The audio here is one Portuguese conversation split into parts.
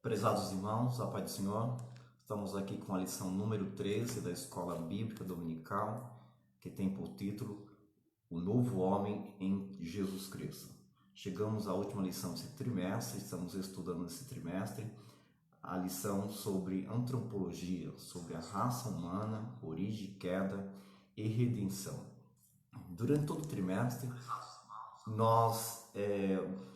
Prezados irmãos, a paz do Senhor, estamos aqui com a lição número 13 da Escola Bíblica Dominical, que tem por título O Novo Homem em Jesus Cristo. Chegamos à última lição desse trimestre, estamos estudando nesse trimestre a lição sobre antropologia, sobre a raça humana, origem, queda e redenção. Durante todo o trimestre, nós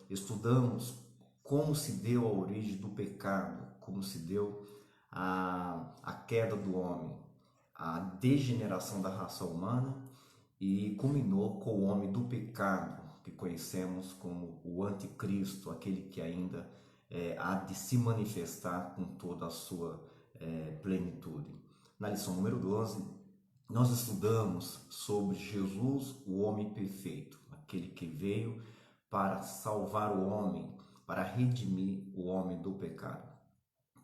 estudamos como se deu a origem do pecado, como se deu a queda do homem, a degeneração da raça humana e culminou com o homem do pecado, que conhecemos como o anticristo, aquele que ainda há de se manifestar com toda a sua plenitude. Na lição número 12, nós estudamos sobre Jesus, o homem perfeito, aquele que veio para salvar o homem, para redimir o homem do pecado.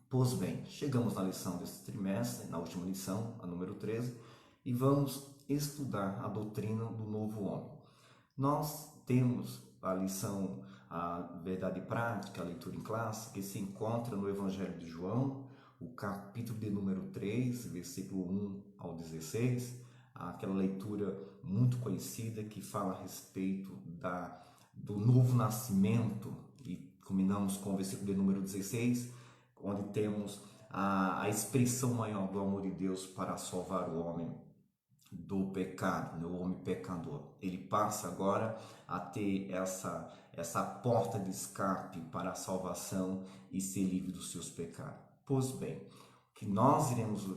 Pois bem, chegamos na lição desse trimestre, na última lição, a número 13, e vamos estudar a doutrina do novo homem. Nós temos a lição, a verdade prática, a leitura em classe, que se encontra no Evangelho de João, o capítulo de número 3, versículo 1 ao 16, aquela leitura muito conhecida que fala a respeito do novo nascimento, e culminamos com o versículo de número 16, onde temos a expressão maior do amor de Deus para salvar o homem do pecado, o homem pecador. Ele passa agora a ter essa porta de escape para a salvação e ser livre dos seus pecados. Pois bem, o que nós iremos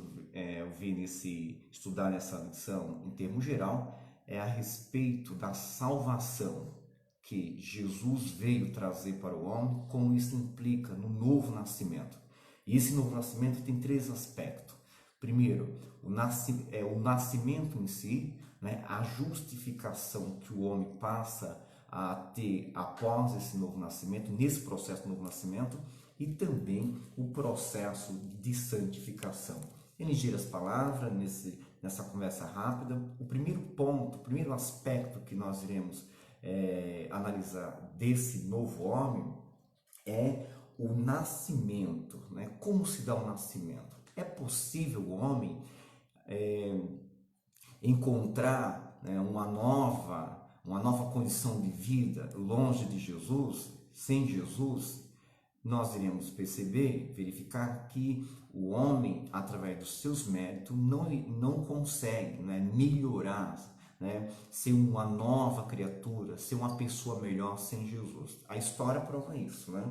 estudar nessa lição, em termo geral, é a respeito da salvação que Jesus veio trazer para o homem, como isso implica no novo nascimento. E esse novo nascimento tem três aspectos. Primeiro, o nascimento em si, né, a justificação que o homem passa a ter após esse novo nascimento, nesse processo do novo nascimento, e também o processo de santificação. Em ligeiras palavras, nessa conversa rápida, o primeiro ponto, o primeiro aspecto que nós iremos analisar desse novo homem é o nascimento, né? Como se dá o nascimento? É possível o homem encontrar, né, uma nova condição de vida longe de Jesus, sem Jesus? Nós iremos perceber, verificar que o homem, através dos seus méritos, não consegue, né, melhorar, né, ser uma nova criatura, ser uma pessoa melhor sem Jesus. A história prova isso, né?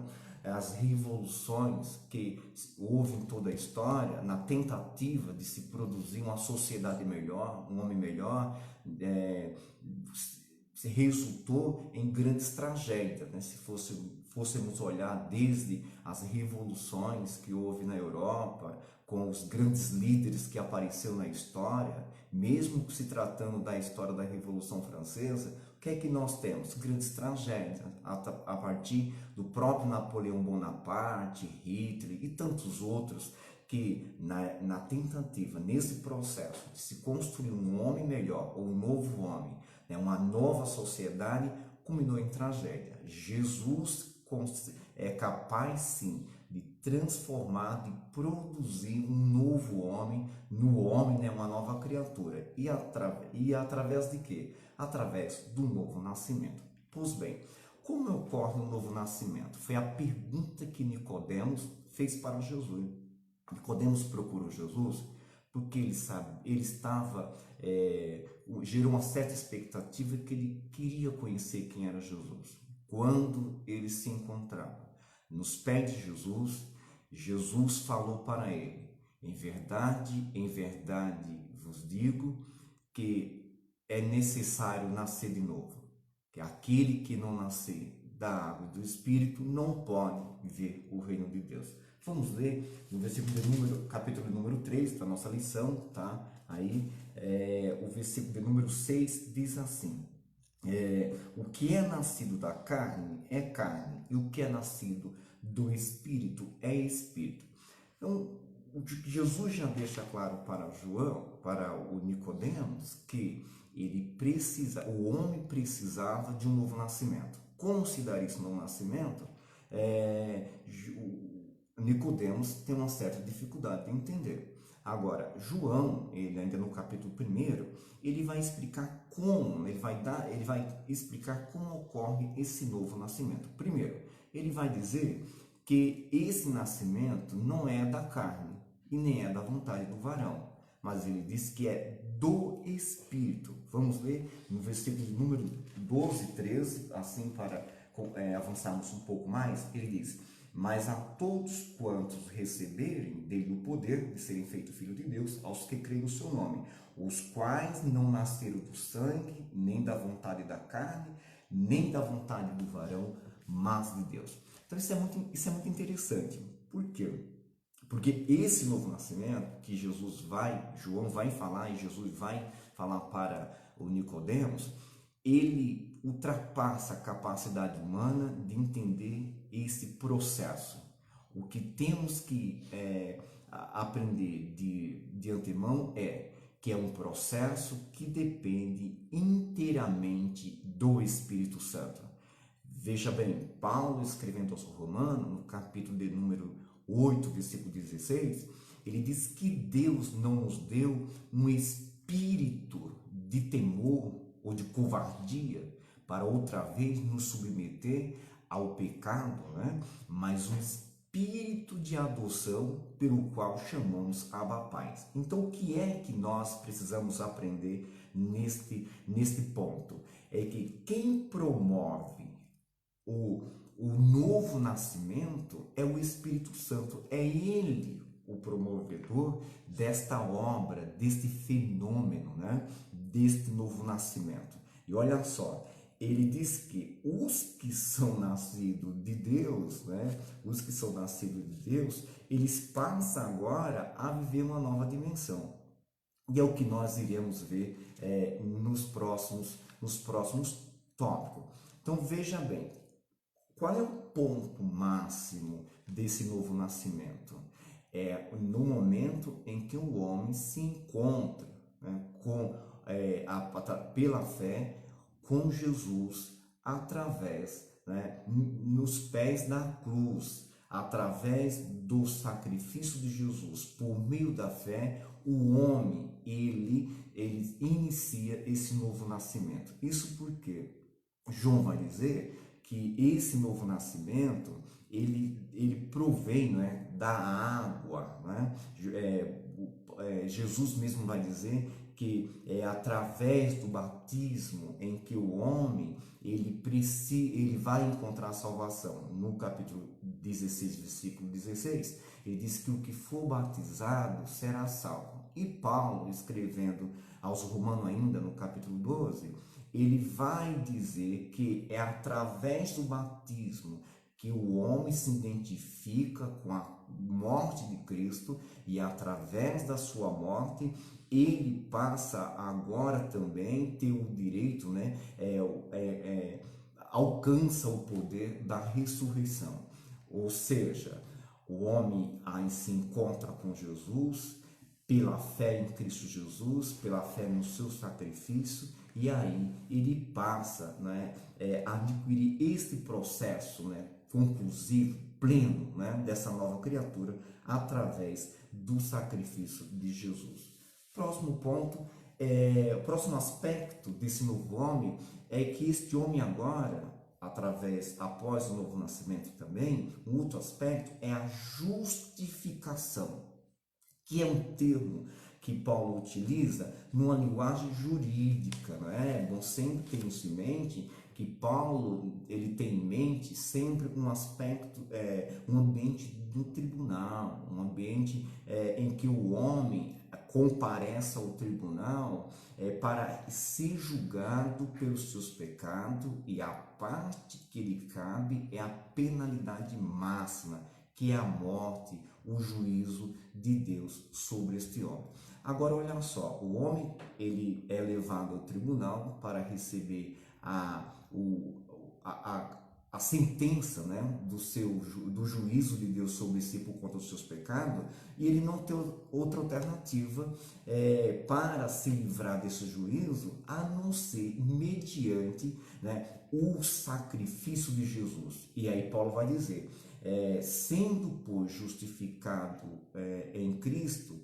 As revoluções que houve em toda a história, na tentativa de se produzir uma sociedade melhor, um homem melhor, se resultou em grandes tragédias, né? Se fôssemos olhar desde as revoluções que houve na Europa, com os grandes líderes que apareceram na história, mesmo se tratando da história da Revolução Francesa, o que é que nós temos? Grandes tragédias, a partir do próprio Napoleão Bonaparte, Hitler e tantos outros, que na tentativa, nesse processo de se construir um homem melhor, ou um novo homem, né, uma nova sociedade, culminou em tragédia. Jesus é capaz sim de transformar, de produzir um novo homem, no homem, né, uma nova criatura. E através de quê? Através do novo nascimento. Pois bem, como ocorre o novo nascimento? Foi a pergunta que Nicodemos fez para Jesus. Nicodemos procurou Jesus porque ele estava gerou uma certa expectativa que ele queria conhecer quem era Jesus. Quando ele se encontrava nos pés de Jesus, Jesus falou para ele: em verdade vos digo que é necessário nascer de novo, que aquele que não nascer da água e do Espírito não pode ver o reino de Deus. Vamos ler no capítulo número 3 da nossa lição, tá? Aí, o versículo de número 6 diz assim: o que é nascido da carne é carne, e o que é nascido do Espírito é Espírito. Então, Jesus já deixa claro para João, para o Nicodemos, que o homem precisava de um novo nascimento. Como se dar esse novo nascimento? Nicodemos tem uma certa dificuldade de entender. Agora, João, ele ainda no capítulo 1, ele vai explicar como, ele vai explicar como ocorre esse novo nascimento. Primeiro, ele vai dizer que esse nascimento não é da carne e nem é da vontade do varão, mas ele diz que é do Espírito. Vamos ler no versículo de número 12 e 13, assim para avançarmos um pouco mais. Ele diz: mas a todos quantos receberem dele o poder de serem feitos filhos de Deus, aos que creem no seu nome, os quais não nasceram do sangue, nem da vontade da carne, nem da vontade do varão, mas de Deus. Então isso é muito interessante. Por quê? Porque esse novo nascimento que João vai falar e Jesus vai falar para o Nicodemos, ele ultrapassa a capacidade humana de entender esse processo. O que temos que aprender de antemão é que é um processo que depende inteiramente do Espírito Santo. Veja bem, Paulo escrevendo aos Romanos, no capítulo de número 8, versículo 16, ele diz que Deus não nos deu um espírito de temor ou de covardia para outra vez nos submeter ao pecado, né? Mas um espírito de adoção pelo qual chamamos Abba Pai. Então, o que é que nós precisamos aprender neste ponto? É que quem promove o novo nascimento é o Espírito Santo, é Ele o promovedor desta obra, deste fenômeno, né? Deste novo nascimento. E olha só, ele diz que os que são nascidos de Deus, né? Os que são nascidos de Deus, eles passam agora a viver uma nova dimensão. E é o que nós iremos ver nos próximos tópicos. Então veja bem, qual é o ponto máximo desse novo nascimento? É no momento em que o homem se encontra, né, pela fé com Jesus através, né, nos pés da cruz, através do sacrifício de Jesus, por meio da fé, o homem ele inicia esse novo nascimento. Isso porque João vai dizer que esse novo nascimento ele provém, né, da água, né? Jesus mesmo vai dizer que é através do batismo em que o homem ele vai encontrar a salvação. No capítulo 16, versículo 16, ele diz que o que for batizado será salvo. E Paulo, escrevendo aos Romanos ainda no capítulo 12, ele vai dizer que é através do batismo que o homem se identifica com a morte de Cristo e através da sua morte ele passa agora também ter o direito, né, alcança o poder da ressurreição. Ou seja, o homem aí se encontra com Jesus pela fé em Cristo Jesus, pela fé no seu sacrifício, e aí ele passa, né, a adquirir este processo, né, conclusivo, pleno, né, dessa nova criatura através do sacrifício de Jesus. Próximo ponto, o próximo aspecto desse novo homem é que este homem agora, após o novo nascimento também, um outro aspecto é a justificação, que é um termo que Paulo utiliza numa linguagem jurídica, não é? É bom sempre ter isso em mente, que Paulo ele tem em mente sempre um aspecto, um ambiente de um tribunal, um ambiente em que o homem compareça ao tribunal para ser julgado pelos seus pecados, e a parte que lhe cabe é a penalidade máxima, que é a morte, o juízo de Deus sobre este homem. Agora olha só, o homem ele é levado ao tribunal para receber a sentença, né, do juízo de Deus sobre si por conta dos seus pecados, e ele não tem outra alternativa para se livrar desse juízo a não ser mediante, né, o sacrifício de Jesus. E aí Paulo vai dizer, Sendo, pois, justificado em Cristo,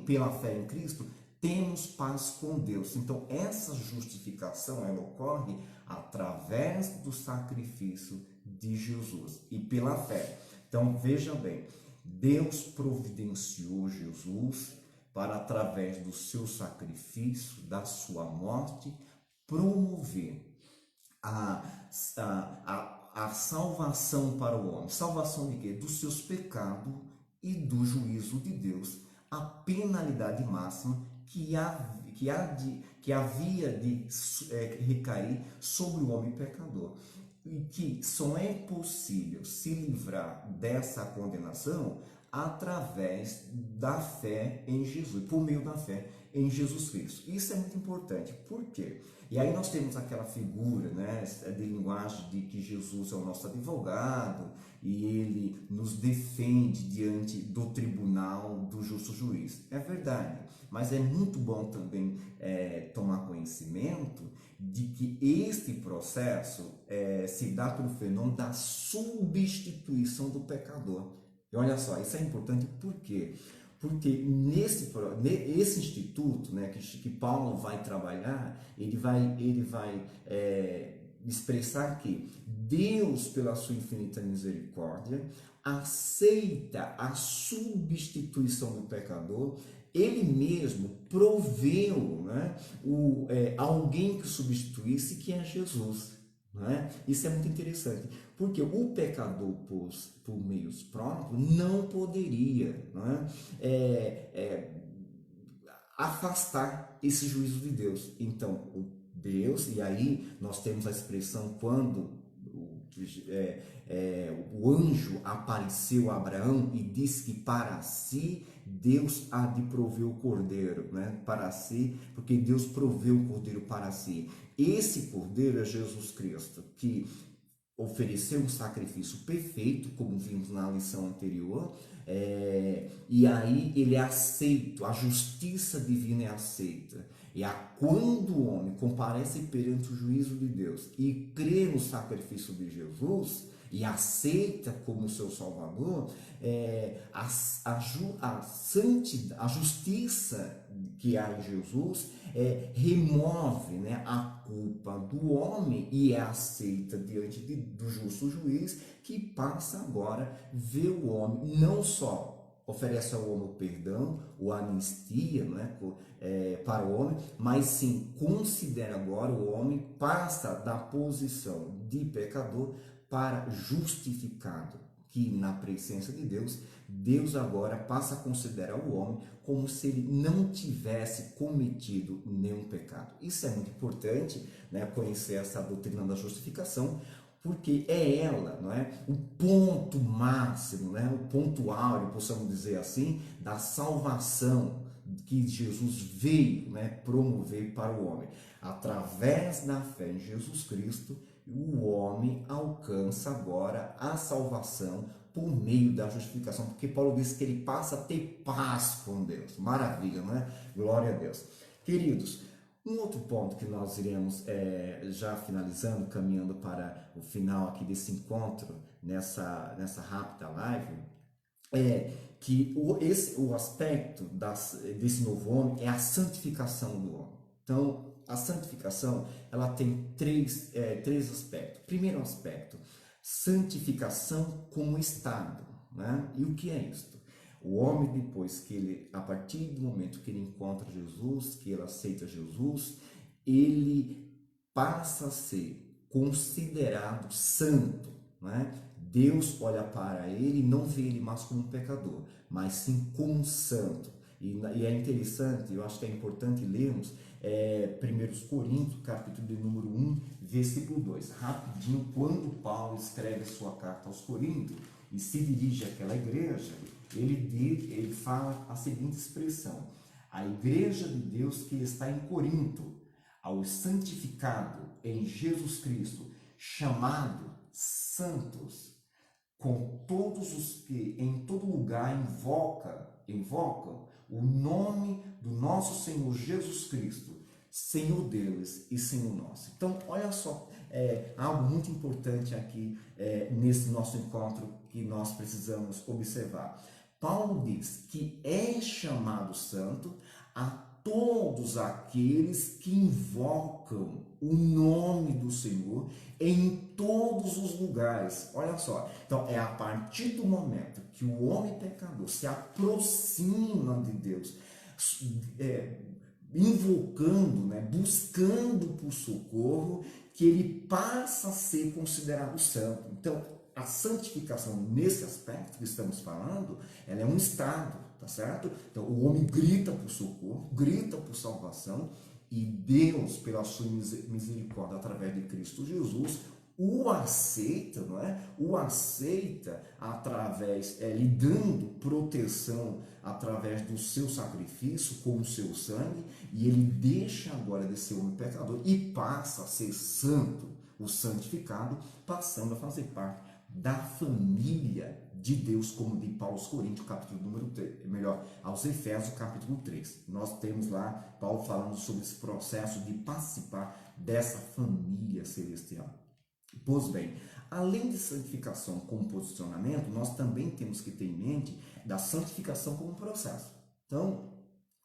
pela fé em Cristo, temos paz com Deus. Então, essa justificação, ela ocorre através do sacrifício de Jesus e pela fé. Então, veja bem, Deus providenciou Jesus para, através do seu sacrifício, da sua morte, promover a salvação para o homem. Salvação de quê? Dos seus pecados e do juízo de Deus. A penalidade máxima que havia de recair sobre o homem pecador. E que só é possível se livrar dessa condenação através da fé em Jesus, por meio da fé em Jesus Cristo. Isso é muito importante. Por quê? E aí nós temos aquela figura, né, de linguagem de que Jesus é o nosso advogado e ele nos defende diante do tribunal do justo juiz. É verdade, mas é muito bom também tomar conhecimento de que este processo se dá pelo fenômeno da substituição do pecador. E olha só, isso é importante por quê? Porque esse instituto, né, que Paulo vai trabalhar, ele vai expressar que Deus, pela sua infinita misericórdia, aceita a substituição do pecador. Ele mesmo proveu, né, alguém que substituísse, que é Jesus. Né? Isso é muito interessante, porque o pecador, por meios próprios, não poderia, né, afastar esse juízo de Deus. Então, Deus, e aí nós temos a expressão quando o anjo apareceu a Abraão e disse que para si Deus há de prover o cordeiro, né? Para si, porque Deus proveu o cordeiro para si. Esse cordeiro é Jesus Cristo, que ofereceu um sacrifício perfeito, como vimos na lição anterior, e aí ele é aceito, a justiça divina é aceita. E quando o homem comparece perante o juízo de Deus e crê no sacrifício de Jesus e aceita como seu Salvador, a justiça que há em Jesus remove, né, a culpa do homem e é aceita diante do justo juiz, que passa agora a ver o homem, não só oferece ao homem o perdão, o anistia, né, para o homem, mas sim considera agora o homem, passa da posição de pecador para justificado, que na presença de Deus, Deus agora passa a considerar o homem como se ele não tivesse cometido nenhum pecado. Isso é muito importante, né, conhecer essa doutrina da justificação, porque é ela, não é, o ponto máximo, né, o ponto áureo, possamos dizer assim, da salvação que Jesus veio, né, promover para o homem. Através da fé em Jesus Cristo, o homem alcança agora a salvação por meio da justificação, porque Paulo diz que ele passa a ter paz com Deus. Maravilha, não é? Glória a Deus. Queridos, um outro ponto que nós iremos já finalizando, caminhando para o final aqui desse encontro, nessa rápida live, é que o aspecto desse novo homem é a santificação do homem. Então, a santificação, ela tem três aspectos. Primeiro aspecto, santificação como estado, né? E o que é isto? O homem, depois que ele, a partir do momento que ele encontra Jesus, que ele aceita Jesus, ele passa a ser considerado santo, né? Deus olha para ele e não vê ele mais como um pecador, mas sim como um santo. E é interessante, eu acho que é importante lermos 1 Coríntios, capítulo de número 1, versículo 2. Rapidinho, quando Paulo escreve sua carta aos Coríntios e se dirige àquela igreja, ele fala a seguinte expressão: a igreja de Deus que está em Corinto, aos santificados em Jesus Cristo, chamado santos, com todos os que em todo lugar invocam o nome do nosso Senhor Jesus Cristo, Senhor deles e Senhor nosso. Então, olha só, algo muito importante aqui nesse nosso encontro que nós precisamos observar. Paulo diz que é chamado santo a todos aqueles que invocam o nome do Senhor em todos os lugares. Olha só, então é a partir do momento que o homem pecador se aproxima de Deus, invocando, né, buscando por socorro, que ele passa a ser considerado santo. Então, a santificação nesse aspecto que estamos falando, ela é um estado, tá certo? Então, o homem grita por socorro, grita por salvação, e Deus, pela sua misericórdia, através de Cristo Jesus, o aceita, não é? O aceita através, lhe dando proteção através do seu sacrifício, com o seu sangue, e ele deixa agora de ser homem pecador e passa a ser santo, o santificado, passando a fazer parte da família de Deus, como de Paulo aos Coríntios, capítulo número 3, melhor, aos Efésios, capítulo 3. Nós temos lá Paulo falando sobre esse processo de participar dessa família celestial. Pois bem, além de santificação como posicionamento, nós também temos que ter em mente da santificação como processo. Então,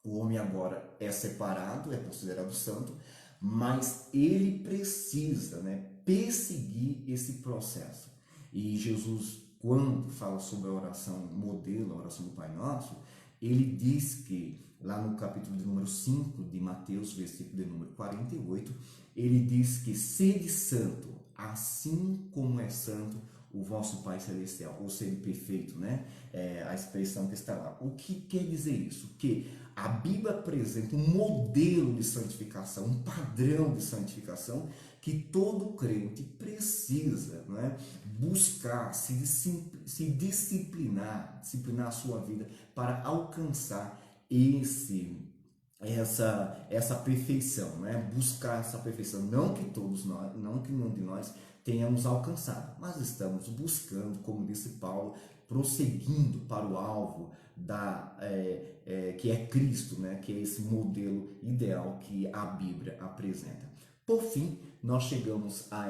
o homem agora é separado, é considerado santo, mas ele precisa, né, perseguir esse processo. E Jesus, quando fala sobre a oração modelo, a oração do Pai Nosso, ele diz que, lá no capítulo de número 5 de Mateus, versículo de número 48, ele diz que sede santo, assim como é santo o vosso Pai Celestial, ou sede perfeito, né? A expressão que está lá. O que quer dizer isso? Que a Bíblia apresenta um modelo de santificação, um padrão de santificação que todo crente precisa, não é? Buscar, se disciplinar a sua vida para alcançar essa perfeição, né? Buscar essa perfeição, não que todos nós, não que nenhum de nós tenhamos alcançado, mas estamos buscando, como disse Paulo, prosseguindo para o alvo que é Cristo, né? Que é esse modelo ideal que a Bíblia apresenta. Por fim, nós chegamos a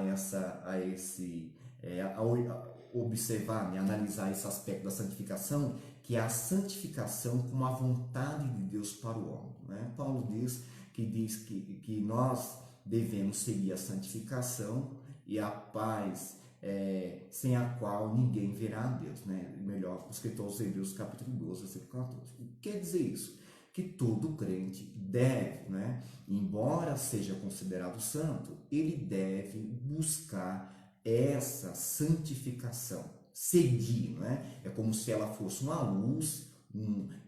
observar, né? Analisar esse aspecto da santificação, que é a santificação como a vontade de Deus para o homem, né? Paulo diz que nós devemos seguir a santificação e a paz, sem a qual ninguém verá a Deus, né? Melhor, escrito aos Hebreus capítulo 12, versículo 14. O que quer dizer isso? Que todo crente deve, né, embora seja considerado santo, ele deve buscar essa santificação, seguir, né? É como se ela fosse uma luz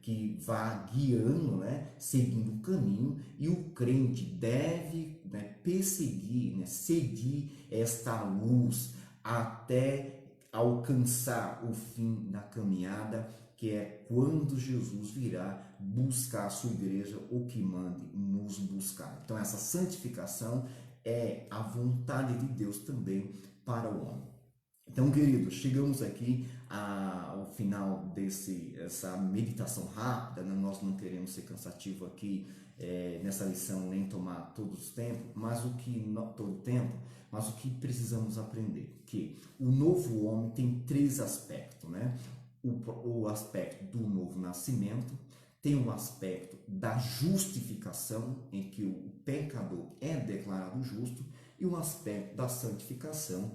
que vá guiando, né, seguindo o caminho, e o crente deve, né, perseguir, né, seguir esta luz até alcançar o fim da caminhada, que é quando Jesus virá buscar a sua igreja, o que mande nos buscar. Então essa santificação é a vontade de Deus também para o homem. Então, queridos, chegamos aqui ao final dessa meditação rápida, né? Nós não queremos ser cansativo aqui nessa lição, nem tomar todo o tempo, mas o que precisamos aprender? Que o novo homem tem 3 aspectos, né? O aspecto do novo nascimento, tem o aspecto da justificação, em que o pecador é declarado justo, e o aspecto da santificação,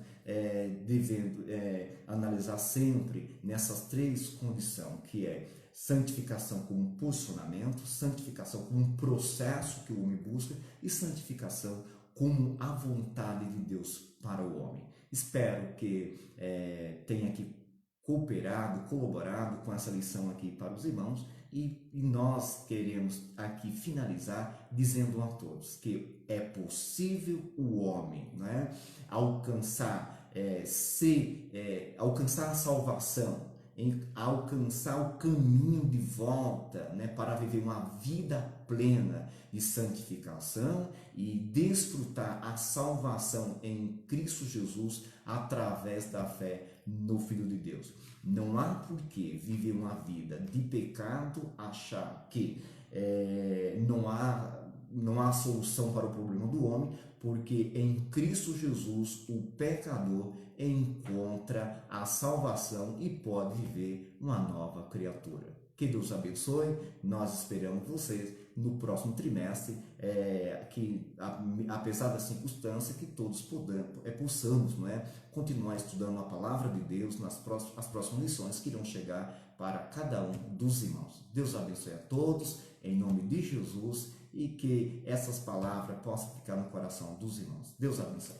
devendo analisar sempre nessas 3 condições, que é santificação como posicionamento, santificação como um processo que o homem busca, e santificação como a vontade de Deus para o homem. Espero que tenha aqui cooperado, colaborado com essa lição aqui para os irmãos, e nós queremos aqui finalizar dizendo a todos que é possível o homem, né, alcançar a salvação, alcançar o caminho de volta, né, para viver uma vida plena de santificação e desfrutar a salvação em Cristo Jesus através da fé no Filho de Deus. Não há por que viver uma vida de pecado, achar que não há não há solução para o problema do homem, porque em Cristo Jesus o pecador encontra a salvação e pode viver uma nova criatura. Que Deus abençoe, nós esperamos vocês no próximo trimestre, que apesar da circunstância, que todos possamos, não é, continuar estudando a palavra de Deus as próximas lições que irão chegar para cada um dos irmãos. Deus abençoe a todos, em nome de Jesus, e que essas palavras possam ficar no coração dos irmãos. Deus abençoe.